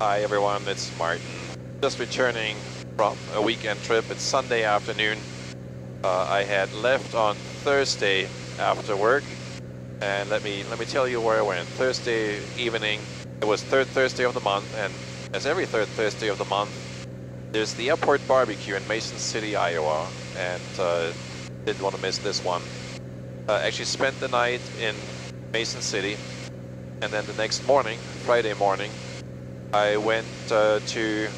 Hi everyone, it's Martin. Just returning from a weekend trip. It's Sunday afternoon. I had left on Thursday after work, and let me tell you where I went. Thursday evening, it was third Thursday of the month, and as every third Thursday of the month, there's the airport barbecue in Mason City, Iowa, and didn't want to miss this one. Actually spent the night in Mason City, and then the next morning, Friday morning, I went to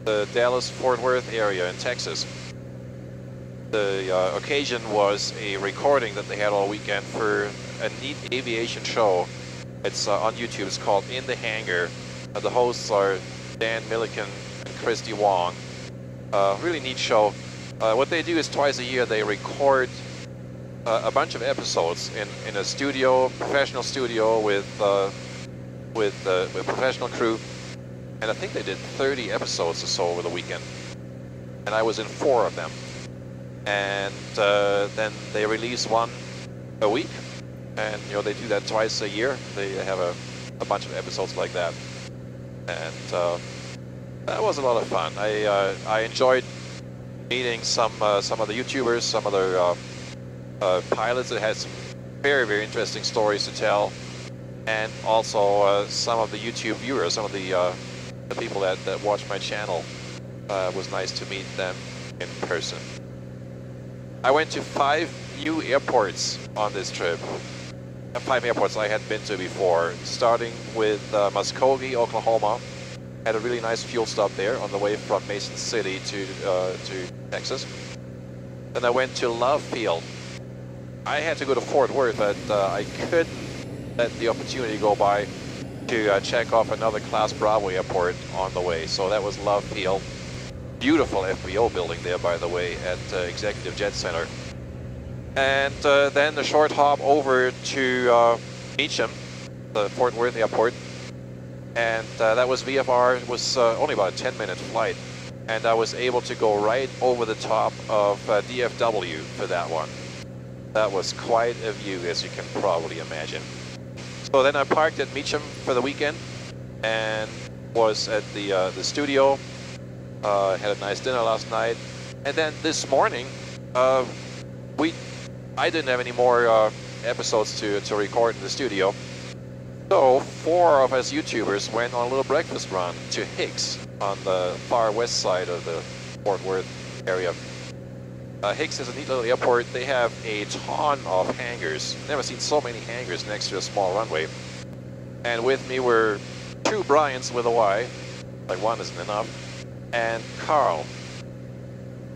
the Dallas-Fort Worth area in Texas. The occasion was a recording that they had all weekend for a neat aviation show. It's on YouTube. It's called In the Hangar. The hosts are Dan Milliken and Christy Wong. Really neat show. What they do is twice a year they record a bunch of episodes in a studio, professional studio with professional crew. And I think they did 30 episodes or so over the weekend. And I was in 4 of them. And then they release one a week. And, you know, they do that twice a year. They have a bunch of episodes like that. And that was a lot of fun. I enjoyed meeting some of the YouTubers, some of the pilots that had some very, very interesting stories to tell. And also some of the YouTube viewers, some of the people that watch my channel. It was nice to meet them in person. I went to 5 new airports on this trip. 5 airports I hadn't been to before, starting with Muskogee, Oklahoma. Had a really nice fuel stop there on the way from Mason City to Texas. Then I went to Love Field. I had to go to Fort Worth, but I couldn't let the opportunity go by to check off another Class Bravo airport on the way. So that was Love Field. Beautiful FBO building there, by the way, at Executive Jet Center. And then the short hop over to Meacham, the Fort Worth airport. And that was VFR. It was only about a 10-minute flight. And I was able to go right over the top of DFW for that one. That was quite a view, as you can probably imagine. So then I parked at Meacham for the weekend and was at the studio. Had a nice dinner last night. And then this morning, I didn't have any more episodes to record in the studio. So 4 of us YouTubers went on a little breakfast run to Hicks on the far west side of the Fort Worth area. Hicks is a neat little airport. They have a ton of hangars. Never seen so many hangars next to a small runway. And with me were 2 Bryans with a Y, like one isn't enough, and Carl.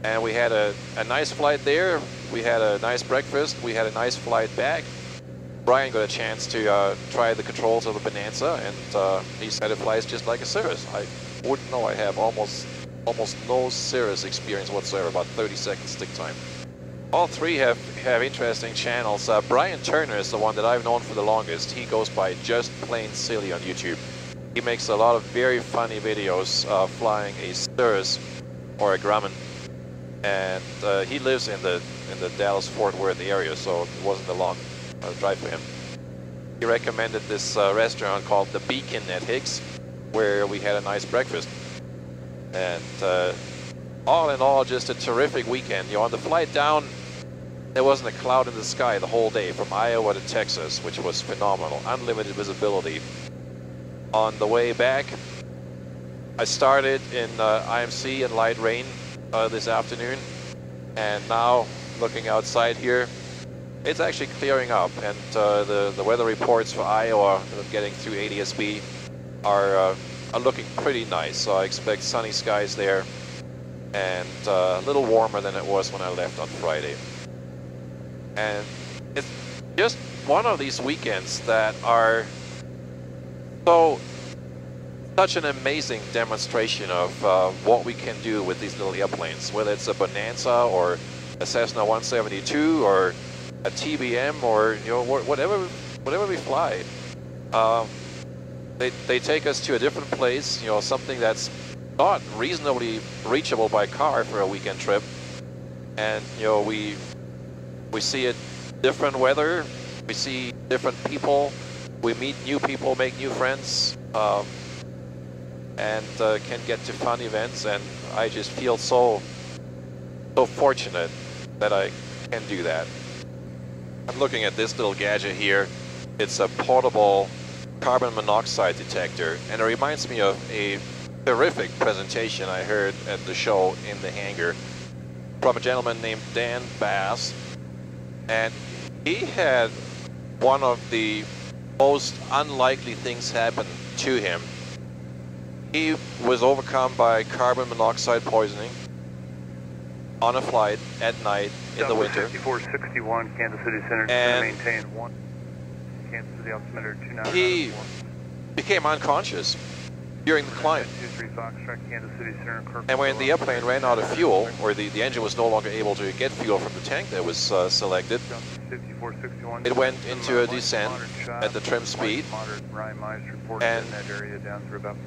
And we had a nice flight there. We had a nice breakfast. We had a nice flight back. Bryan got a chance to try the controls of the Bonanza, and he said it flies just like a Cirrus. I wouldn't know. I have almost no Cirrus experience whatsoever, about 30 seconds stick time. All 3 have interesting channels. Bryan Turner is the one that I've known for the longest. He goes by Just Plain Silly on YouTube. He makes a lot of very funny videos flying a Cirrus or a Grumman. And he lives in the Dallas-Fort Worth area, so it wasn't a long drive for him. He recommended this restaurant called The Beacon at Hicks, where we had a nice breakfast. And all in all, just a terrific weekend. You know, on the flight down, there wasn't a cloud in the sky the whole day from Iowa to Texas, which was phenomenal. Unlimited visibility. On the way back, I started in IMC in light rain this afternoon, and now looking outside here, it's actually clearing up, and the weather reports for Iowa getting through ADSB are looking pretty nice. So I expect sunny skies there, and a little warmer than it was when I left on Friday. And it's just one of these weekends that are such an amazing demonstration of what we can do with these little airplanes, whether it's a Bonanza or a Cessna 172 or a TBM, or you know, whatever we fly. They take us to a different place, you know, something that's not reasonably reachable by car for a weekend trip, and you know, we see it different weather, we see different people, we meet new people, make new friends. and can get to fun events, and I just feel so fortunate that I can do that. I'm looking at this little gadget here. It's a portable carbon monoxide detector, and it reminds me of a terrific presentation I heard at the show in the hangar from a gentleman named Dan Bass, and he had one of the most unlikely things happen to him. He was overcome by carbon monoxide poisoning on a flight at night in the winter. 5461 Kansas City Center, and maintain 1. Kansas City altimeter 29. He became unconscious during the climb. And when the airplane ran out of fuel, or the engine was no longer able to get fuel from the tank that was selected, it went into a descent at the trim speed and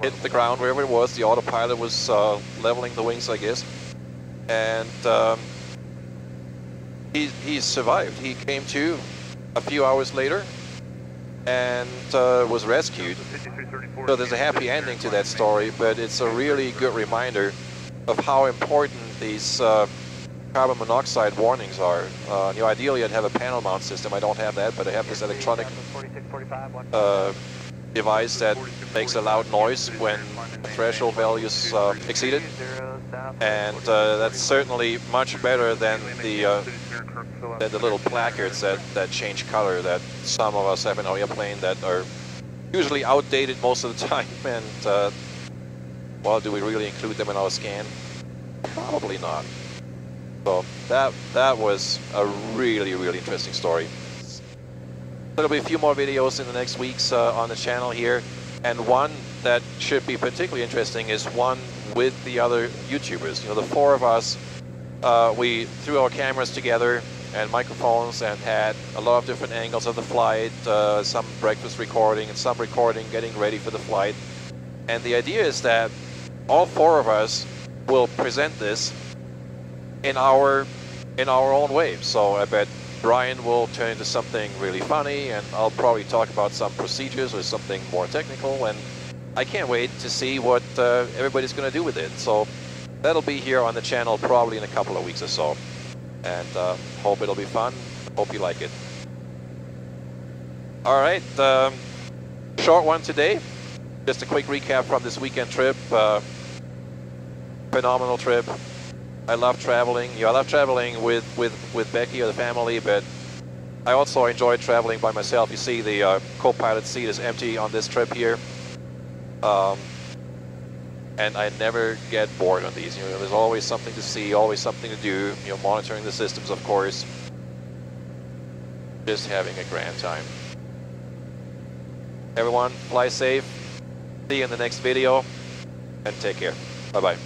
hit the ground wherever it was. The autopilot was leveling the wings, I guess. And he survived. He came to a few hours later and was rescued. So there's a happy ending to that story, but it's a really good reminder of how important these carbon monoxide warnings are. You know, ideally I'd have a panel mount system. I don't have that, but I have this electronic device that makes a loud noise when threshold values exceeded, and that's certainly much better than the little placards that change color that some of us have in our airplane that are usually outdated most of the time, and well, do we really include them in our scan? Probably not. So that was a really interesting story. There'll be a few more videos in the next weeks on the channel here, and one that should be particularly interesting is one with the other YouTubers. You know, the four of us, we threw our cameras together and microphones and had a lot of different angles of the flight, some breakfast recording and some recording getting ready for the flight. And the idea is that all four of us will present this in our own way. So I bet Bryan will turn into something really funny, and I'll probably talk about some procedures or something more technical, and I can't wait to see what everybody's going to do with it. So that'll be here on the channel probably in a couple of weeks or so, and hope it'll be fun. Hope you like it. All right, short one today. Just a quick recap from this weekend trip. Phenomenal trip. I love traveling. I love traveling with Becky or the family, but I also enjoy traveling by myself. You see the co-pilot seat is empty on this trip here. And I never get bored on these. You know, there's always something to see, always something to do. You know, monitoring the systems, of course. Just having a grand time. Everyone, fly safe. See you in the next video, and take care. Bye-bye.